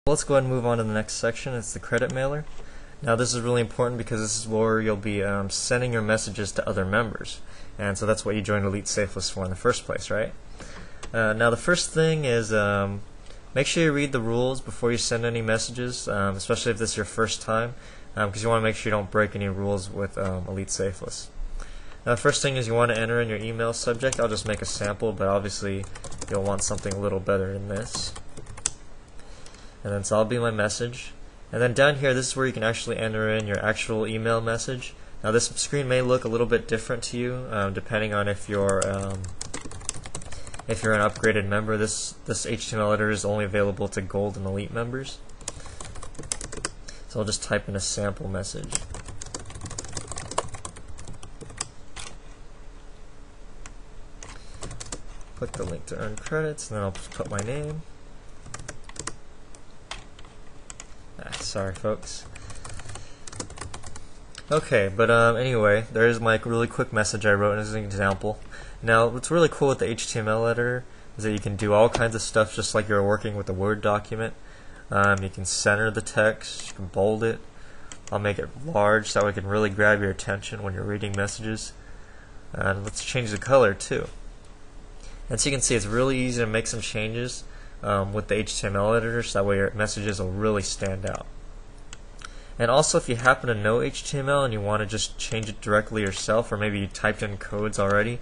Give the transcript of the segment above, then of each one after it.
Let's go ahead and move on to the next section. It's the credit mailer. Now this is really important because this is where you'll be sending your messages to other members, and so that's what you joined Elite Safelist for in the first place, right? Now the first thing is make sure you read the rules before you send any messages, especially if this is your first time, because you want to make sure you don't break any rules with Elite Safelist. Now the first thing is you want to enter in your email subject. I'll just make a sample, but obviously you'll want something a little better than this. And then so that'll be my message. And then down here, this is where you can actually enter in your actual email message. Now this screen may look a little bit different to you, depending on if you're an upgraded member. This HTML editor is only available to Gold and Elite members. So I'll just type in a sample message. Click the link to earn credits, and then I'll just put my name. Sorry folks. Okay, but anyway, there's my really quick message I wrote as an example. Now, what's really cool with the HTML editor is that you can do all kinds of stuff just like you're working with a Word document. You can center the text, you can bold it. I'll make it large so it can really grab your attention when you're reading messages. And let's change the color too. And so you can see it's really easy to make some changes with the HTML editor, so that way your messages will really stand out. And also, if you happen to know HTML and you want to just change it directly yourself, or maybe you typed in codes already,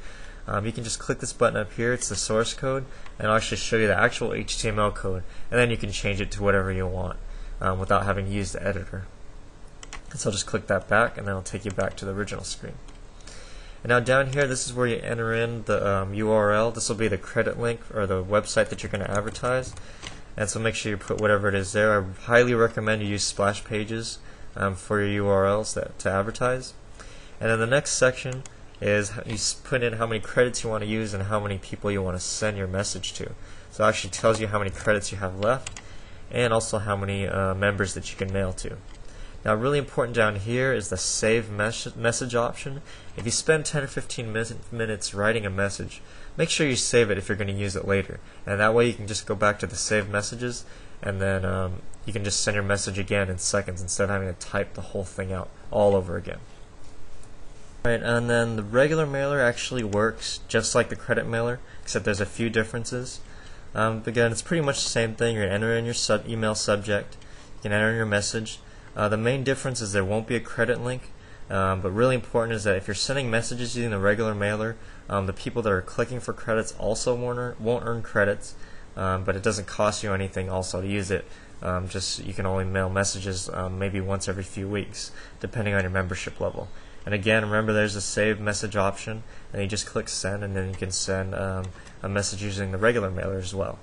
you can just click this button up here. It's the source code, and I'll actually show you the actual HTML code, and then you can change it to whatever you want without having to use the editor. So I'll just click that back, and then it'll take you back to the original screen. And now down here, this is where you enter in the URL. This will be the credit link or the website that you're going to advertise. And so make sure you put whatever it is there. I highly recommend you use splash pages for your URLs to advertise. And then the next section is you put in how many credits you want to use and how many people you want to send your message to. So it actually tells you how many credits you have left and also how many members that you can mail to. Now, really important down here is the save message option. If you spend 10 or 15 minutes writing a message, make sure you save it if you're going to use it later. And that way you can just go back to the saved messages, and then you can just send your message again in seconds instead of having to type the whole thing out all over again. Alright, and then the regular mailer actually works just like the credit mailer, except there's a few differences. Again, it's pretty much the same thing. You're going to enter in your email subject, you can enter in your message. The main difference is there won't be a credit link, but really important is that if you're sending messages using the regular mailer, the people that are clicking for credits also won't earn credits, but it doesn't cost you anything also to use it. Just you can only mail messages maybe once every few weeks, depending on your membership level. And again, remember there's a save message option, and you just click send, and then you can send a message using the regular mailer as well.